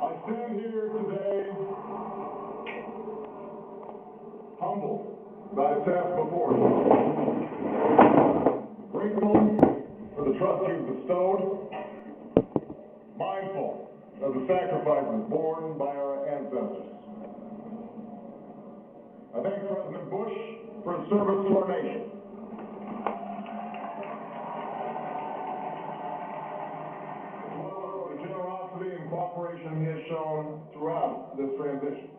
I stand here today humbled by the task before you, grateful for the trust you've bestowed, mindful of the sacrifices borne by our ancestors. I thank President Bush for his service to our nation. As well as for the generosity and cooperation he has shown throughout this transition.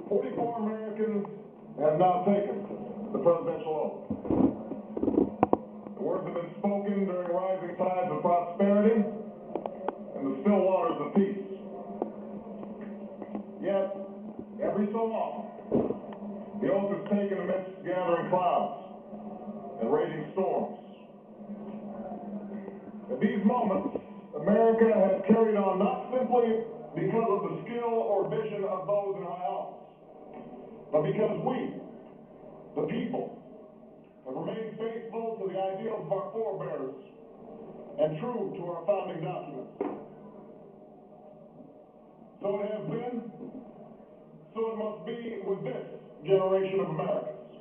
44 Americans have now taken the presidential oath. The words have been spoken during rising tides of prosperity and the still waters of peace. Yet, every so often, the oath is taken amidst gathering clouds and raging storms. At these moments, America has carried on not simply because of the skill or vision of those in high office, but because we, the people, have remained faithful to the ideals of our forebears and true to our founding documents. So it has been, so it must be with this generation of Americans.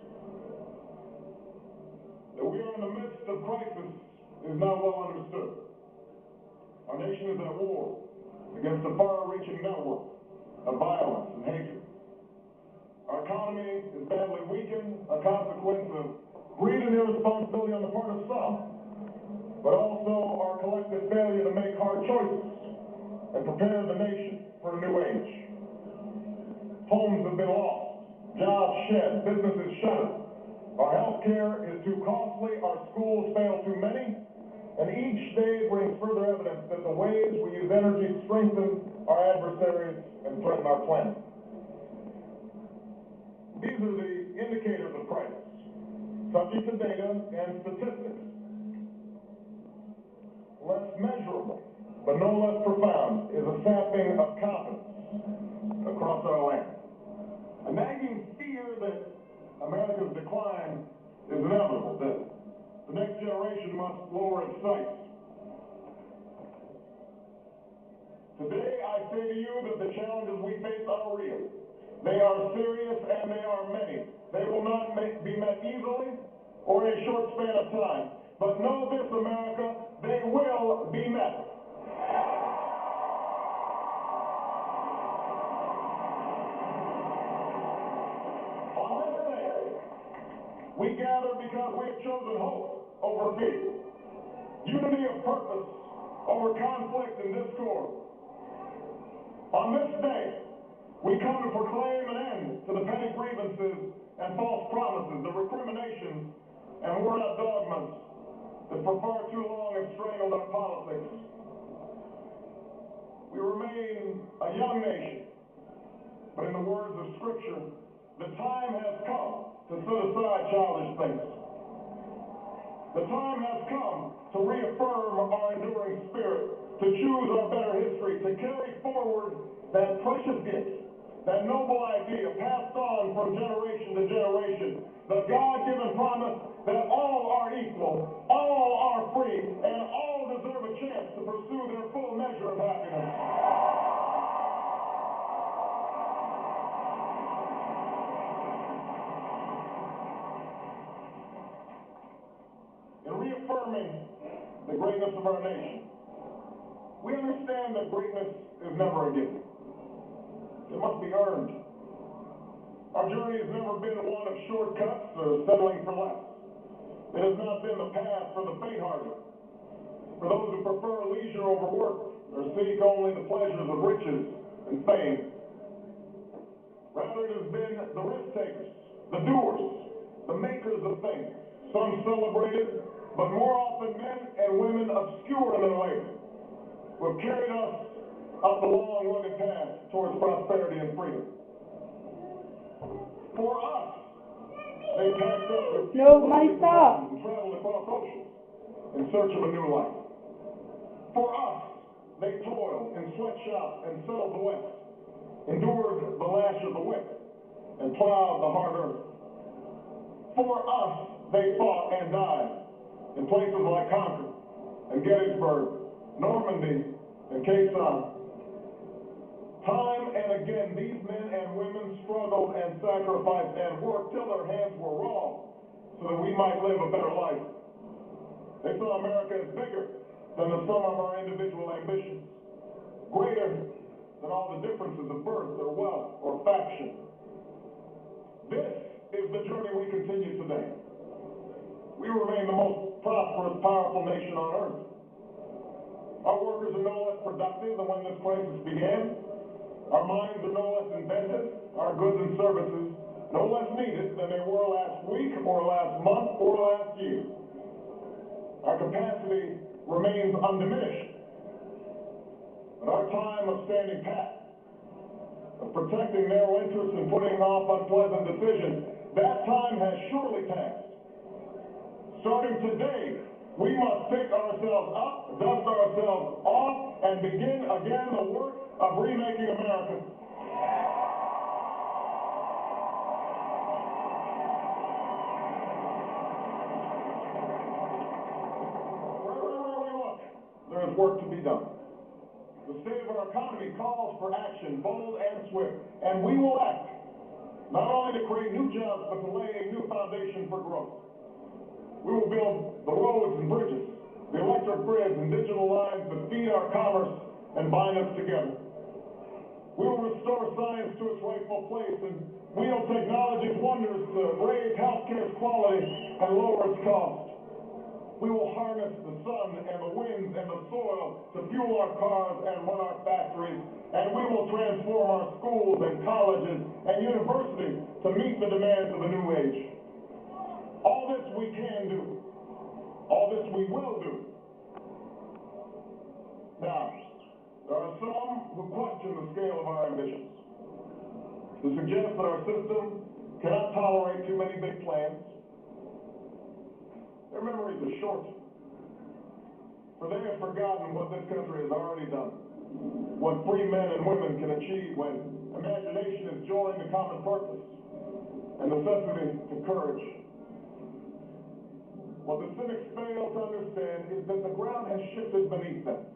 That we are in the midst of crisis is now well understood. Our nation is at war against a far-reaching network of violence and hatred. Our economy is badly weakened, a consequence of greed and irresponsibility on the part of some, but also our collective failure to make hard choices and prepare the nation for a new age. Homes have been lost, jobs shed, businesses shuttered. Our health care is too costly, our schools fail too many, and each day brings further evidence that the ways we use energy strengthen our adversaries and threaten our planet. These are the indicators of crisis, subject to data and statistics. Less measurable, but no less profound, is a sapping of confidence across our land. A nagging fear that America's decline is inevitable, that the next generation must lower its sights. Today, I say to you that the challenges we face are real. They are serious and they are many. They will not be met easily or in a short span of time. But know this, America, they will be met. On this day, we gather because we have chosen hope over fear, unity of purpose over conflict and discord. On this day, we come to proclaim an end to the petty grievances and false promises, the recriminations and worn-out dogmas that for far too long have strangled our politics. We remain a young nation, but in the words of Scripture, the time has come to set aside childish things. The time has come to reaffirm our enduring spirit, to choose our better history, to carry forward that precious gift, that noble idea passed on from generation to generation, the God-given promise that all are equal, all are free, and all deserve a chance to pursue their full measure of happiness. In reaffirming the greatness of our nation, we understand that greatness is never a gift. It must be earned. Our journey has never been one of shortcuts or settling for less. It has not been the path for the faint-hearted, for those who prefer leisure over work or seek only the pleasures of riches and fame. Rather, it has been the risk-takers, the doers, the makers of things, some celebrated, but more often men and women obscure in their labor, who have carried us up the long, rugged path towards prosperity and freedom. For us, they packed up their and traveled across oceans in search of a new life. For us, they toiled in sweatshops and settled the West, endured the lash of the whip, and plowed the hard earth. For us, they fought and died in places like Concord and Gettysburg, Normandy, and Khe Sanh. Time and again, these men and women struggled and sacrificed and worked till their hands were raw so that we might live a better life. They saw America as bigger than the sum of our individual ambitions, greater than all the differences of birth or wealth or faction. This is the journey we continue today. We remain the most prosperous, powerful nation on earth. Our workers are no less productive than when this crisis began. Our minds are no less inventive, our goods and services no less needed than they were last week or last month or last year. Our capacity remains undiminished. But our time of standing pat, of protecting narrow interests and putting off unpleasant decisions, that time has surely passed. Starting today, we must pick ourselves up, dust ourselves off, and begin again the work of remaking America. Wait, look. There is work to be done. The state of our economy calls for action, bold and swift, and we will act, not only to create new jobs, but to lay a new foundation for growth. We will build the roads and bridges, the electric grids and digital lines that feed our commerce and bind us together. We will restore science to its rightful place and wield technology's wonders to raise healthcare's quality and lower its cost. We will harness the sun and the winds and the soil to fuel our cars and run our factories, and we will transform our schools and colleges and universities to meet the demands of a new age. All this we can do. All this we will do. Now, there are some who question the scale of our ambitions, who suggest that our system cannot tolerate too many big plans. Their memories are short, for they have forgotten what this country has already done, what free men and women can achieve when imagination is joined to common purpose and necessity to courage. What the cynics fail to understand is that the ground has shifted beneath them,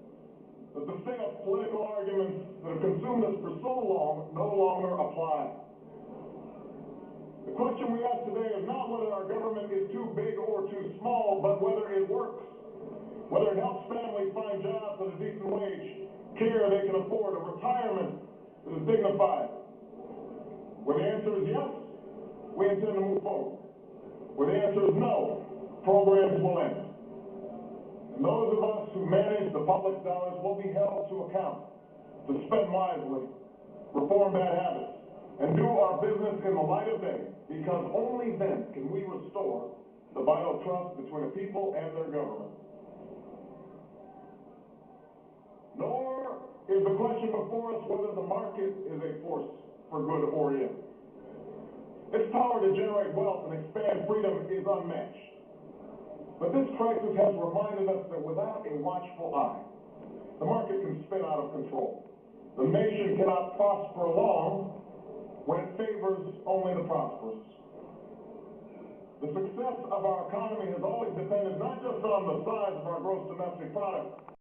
that the stale political arguments that have consumed us for so long no longer apply. The question we ask today is not whether our government is too big or too small, but whether it works, whether it helps families find jobs at a decent wage, care they can afford, a retirement that is dignified. Where the answer is yes, we intend to move forward. Where the answer is no, programs will end. And those of us who manage the public dollars will be held to account to spend wisely, reform bad habits, and do our business in the light of day, because only then can we restore the vital trust between a people and their government. Nor is the question before us whether the market is a force for good or ill. Its power to generate wealth and expand freedom is unmatched. But this crisis has reminded us that without a watchful eye, the market can spin out of control. The nation cannot prosper long when it favors only the prosperous. The success of our economy has always depended not just on the size of our gross domestic product,